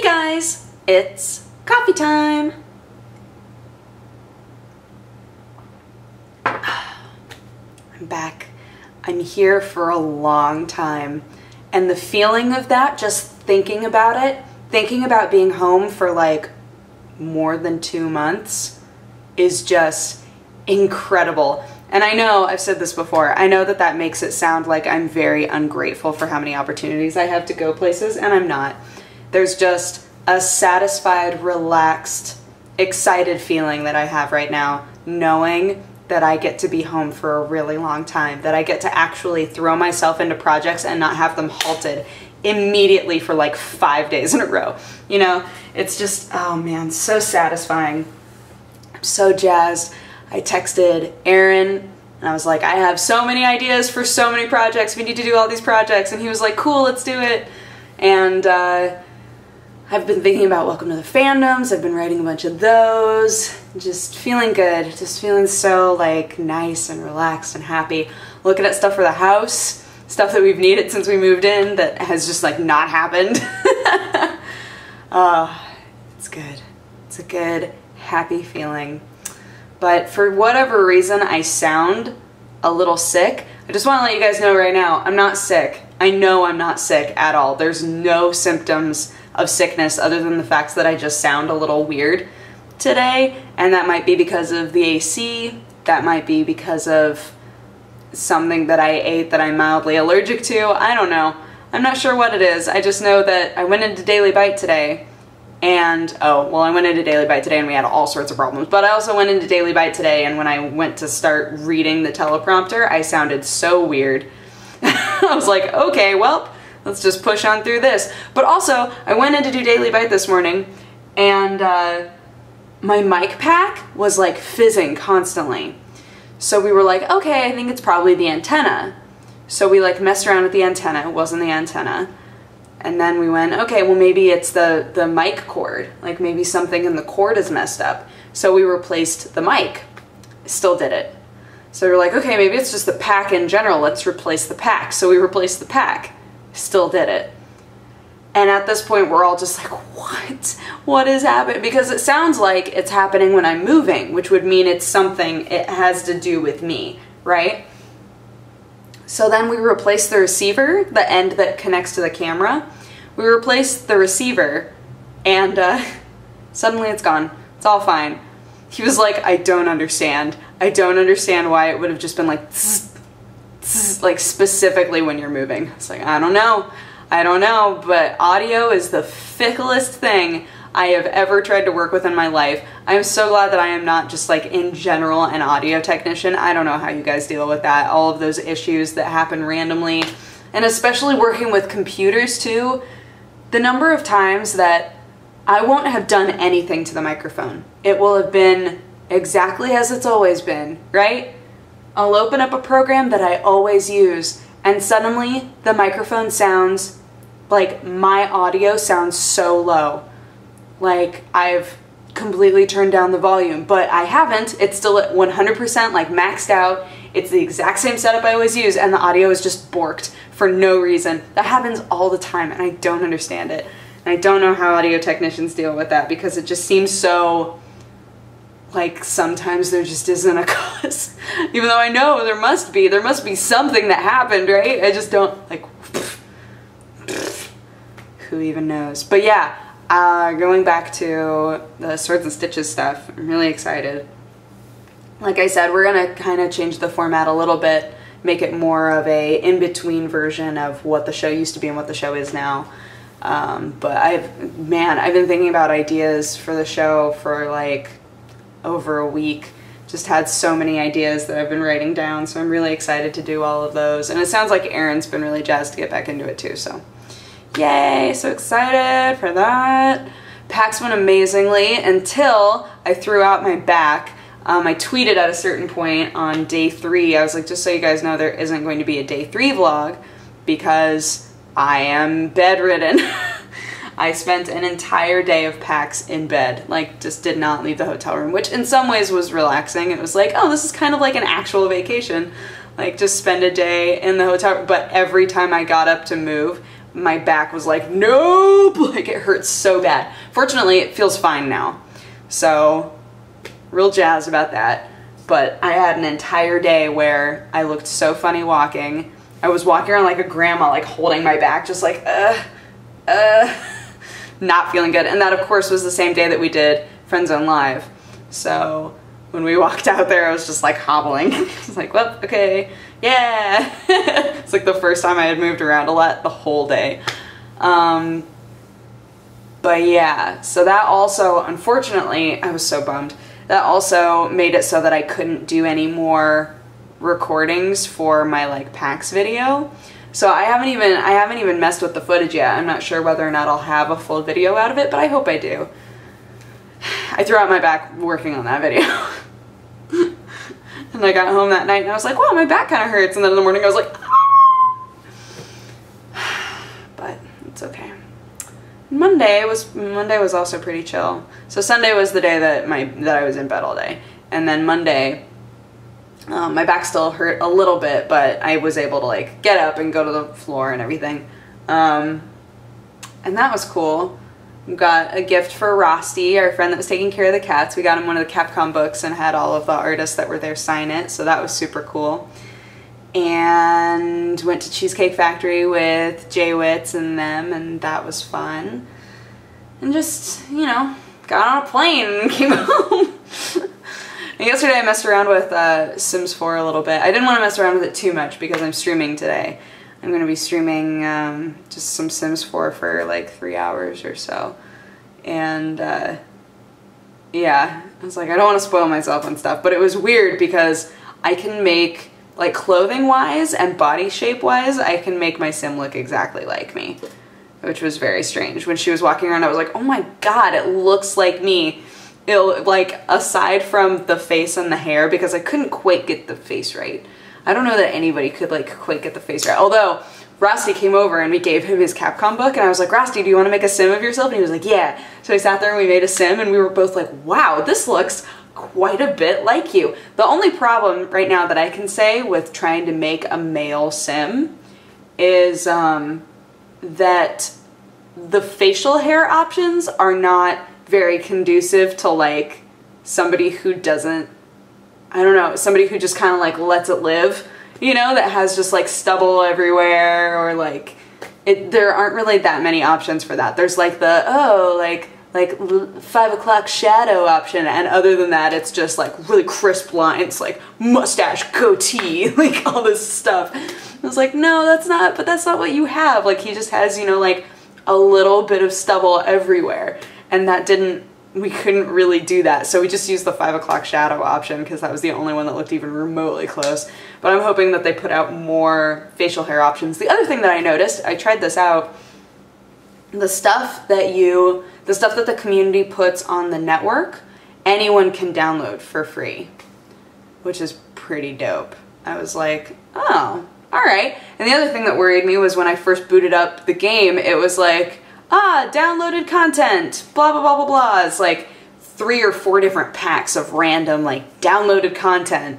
guys, it's coffee time. I'm back. I'm here for a long time. And the feeling of that, just thinking about it, thinking about being home for like more than 2 months is just incredible. And I know I've said this before, I know that that makes it sound like I'm very ungrateful for how many opportunities I have to go places, and I'm not. There's just a satisfied, relaxed, excited feeling that I have right now, knowing that I get to be home for a really long time, that I get to actually throw myself into projects and not have them halted immediately for like 5 days in a row. You know, it's just, oh man, so satisfying. I'm so jazzed. I texted Aaron and I was like, I have so many ideas for so many projects. We need to do all these projects. And he was like, cool, let's do it. And I've been thinking about Welcome to the Fandoms. I've been writing a bunch of those. Just feeling good. Just feeling so like nice and relaxed and happy. Looking at stuff for the house. Stuff that we've needed since we moved in that has just like not happened. It's good. It's a good, happy feeling. But for whatever reason, I sound a little sick. I just want to let you guys know right now, I'm not sick. I know I'm not sick at all. There's no symptoms of sickness other than the fact that I just sound a little weird today. And that might be because of the AC. That might be because of something that I ate that I'm mildly allergic to. I don't know. I'm not sure what it is. I just know that I went into Daily Bite today and, I went into Daily Bite today and we had all sorts of problems, but I also went into Daily Bite today and when I went to start reading the teleprompter, I sounded so weird. I was like, okay, well, let's just push on through this. But also, I went in to do Daily Bite this morning and my mic pack was like fizzing constantly. So we were like, okay, I think it's probably the antenna. So we like messed around with the antenna, it wasn't the antenna. And then we went, okay, well maybe it's the mic cord. Like maybe something in the cord is messed up. So we replaced the mic. Still did it. So we were like, okay, maybe it's just the pack in general. Let's replace the pack. So we replaced the pack. Still did it. And at this point, we're all just like, what? What is happening? Because it sounds like it's happening when I'm moving, which would mean it's something, it has to do with me, right? So then we replaced the receiver, the end that connects to the camera. We replaced the receiver and suddenly it's gone. It's all fine. He was like, I don't understand. I don't understand why it would have just been like, tss, tss, like specifically when you're moving. It's like, I don't know. I don't know, but audio is the ficklest thing I have ever tried to work with in my life. I'm so glad that I am not just like in general an audio technician. I don't know how you guys deal with that. All of those issues that happen randomly, and especially working with computers too. The number of times that I won't have done anything to the microphone. It will have been exactly as it's always been, right? I'll open up a program that I always use and suddenly the microphone sounds like my audio sounds so low. Like I've completely turned down the volume, but I haven't. It's still at 100% like maxed out. It's the exact same setup I always use and the audio is just borked for no reason. That happens all the time and I don't understand it. And I don't know how audio technicians deal with that because it just seems so like sometimes there just isn't a cause. Even though I know there must be something that happened, right? I just don't, like, who even knows? But yeah, going back to the Swords and Stitches stuff, I'm really excited. Like I said, we're gonna kind of change the format a little bit, make it more of a in-between version of what the show used to be and what the show is now. But I've been thinking about ideas for the show for like over a week. Just had so many ideas that I've been writing down, so I'm really excited to do all of those. And it sounds like Aaron's been really jazzed to get back into it too, so yay, so excited for that. PAX went amazingly until I threw out my back. I tweeted at a certain point on day 3, I was like, just so you guys know, there isn't going to be a day 3 vlog because I am bedridden. I spent an entire day of PAX in bed, like just did not leave the hotel room, which in some ways was relaxing. It was like, oh, this is kind of like an actual vacation. Like just spend a day in the hotel room. But every time I got up to move, my back was like, nope, like it hurts so bad. Fortunately, it feels fine now. So, real jazzed about that. But I had an entire day where I looked so funny walking. I was walking around like a grandma, like holding my back, just like, not feeling good. And that, of course, was the same day that we did Friend Zone Live. So when we walked out there, I was just like hobbling. I was like, well, okay, yeah. It's like the first time I had moved around a lot the whole day. But yeah, so that also, unfortunately, I was so bummed. That also made it so that I couldn't do any more recordings for my like PAX video. So I haven't even messed with the footage yet. I'm not sure whether or not I'll have a full video out of it, but I hope I do. I threw out my back working on that video. And I got home that night and I was like, wow, my back kind of hurts. And then in the morning I was like, ah! But it's okay. Monday was also pretty chill. So Sunday was the day that I was in bed all day. And then Monday, my back still hurt a little bit, but I was able to like get up and go to the floor and everything. And that was cool. We got a gift for Rusty, our friend that was taking care of the cats. We got him one of the Capcom books and had all of the artists that were there sign it, so that was super cool. And went to Cheesecake Factory with Jay-Witz and them, and that was fun. And just, you know, got on a plane and came home. And yesterday I messed around with Sims 4 a little bit. I didn't want to mess around with it too much because I'm streaming today. I'm going to be streaming just some Sims 4 for like 3 hours or so. And yeah, I was like, I don't want to spoil myself and stuff, but it was weird because I can make, like clothing wise and body shape wise, I can make my Sim look exactly like me, which was very strange. When she was walking around, I was like, oh my god, it looks like me. Like, aside from the face and the hair, because I couldn't quite get the face right. I don't know that anybody could like quite get the face right. Although Rusty came over and we gave him his Capcom book and I was like, Rusty, do you want to make a Sim of yourself? And he was like, yeah. So we sat there and we made a Sim and we were both like, wow, this looks quite a bit like you. The only problem right now that I can say with trying to make a male Sim is that the facial hair options are not very conducive to like somebody who doesn't, I don't know, somebody who just kind of like lets it live, you know, that has just like stubble everywhere, or like there aren't really that many options for that. There's like the, oh, like 5 o'clock shadow option, and other than that it's just like really crisp lines, like mustache, goatee, like all this stuff. I was like, no, that's not what you have. Like he just has, you know, like a little bit of stubble everywhere, and we couldn't really do that, so we just used the 5 o'clock shadow option because that was the only one that looked even remotely close. But I'm hoping that they put out more facial hair options. The other thing that I noticed, I tried this out, the stuff that the community puts on the network, anyone can download for free, which is pretty dope. I was like, oh, alright. And the other thing that worried me was when I first booted up the game, it was like, downloaded content, blah, blah, blah, blah, blah. It's like 3 or 4 different packs of random, like, downloaded content.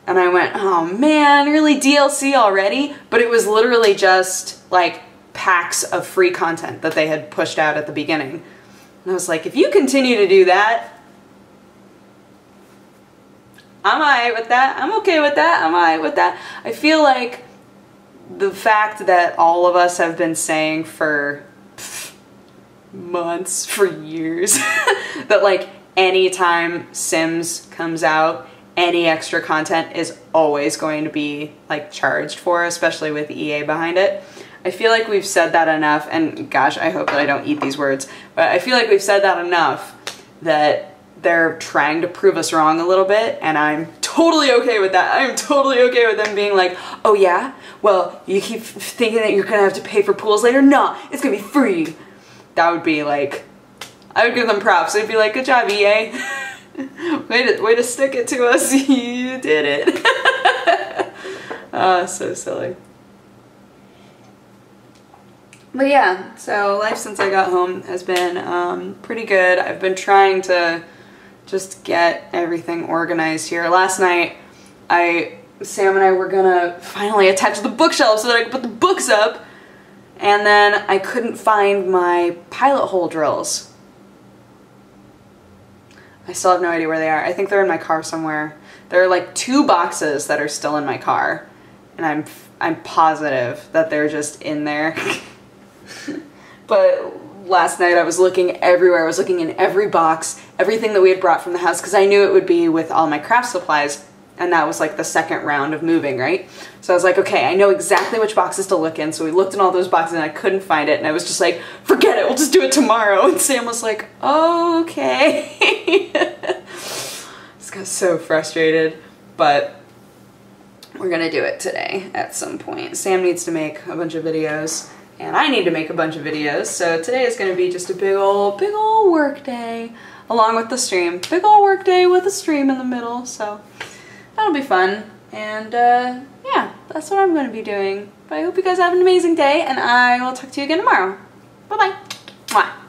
And I went, oh man, really DLC already? But it was literally just, like, packs of free content that they had pushed out at the beginning. And I was like, if you continue to do that, I'm alright with that. I'm okay with that. I'm alright with that. I feel like the fact that all of us have been saying for months, for years, that like anytime Sims comes out, any extra content is always going to be like charged for, especially with EA behind it. I feel like we've said that enough, and gosh, I hope that I don't eat these words, but I feel like we've said that enough that they're trying to prove us wrong a little bit, and I'm totally okay with that. I'm totally okay with them being like, oh yeah? Well, you keep thinking that you're gonna have to pay for pools later? No, it's gonna be free. That would be like, I would give them props. I'd be like, good job, EA. way to stick it to us. You did it. So silly. But yeah, so life since I got home has been pretty good. I've been trying to just get everything organized here. Last night, Sam and I were gonna finally attach the bookshelf so that I could put the books up. And then I couldn't find my pilot hole drills. I still have no idea where they are. I think they're in my car somewhere. There are like 2 boxes that are still in my car, and I'm positive that they're just in there. But last night I was looking everywhere. I was looking in every box, everything that we had brought from the house, because I knew it would be with all my craft supplies, and that was like the second round of moving, right? So I was like, okay, I know exactly which boxes to look in. So we looked in all those boxes and I couldn't find it, and I was just like, forget it, we'll just do it tomorrow. And Sam was like, okay. Just got so frustrated, but we're gonna do it today at some point. Sam needs to make a bunch of videos, and I need to make a bunch of videos, so today is going to be just a big old work day, along with the stream. Big old work day with a stream in the middle, so that'll be fun. And yeah, that's what I'm going to be doing. But I hope you guys have an amazing day, and I will talk to you again tomorrow. Bye-bye. Mwah.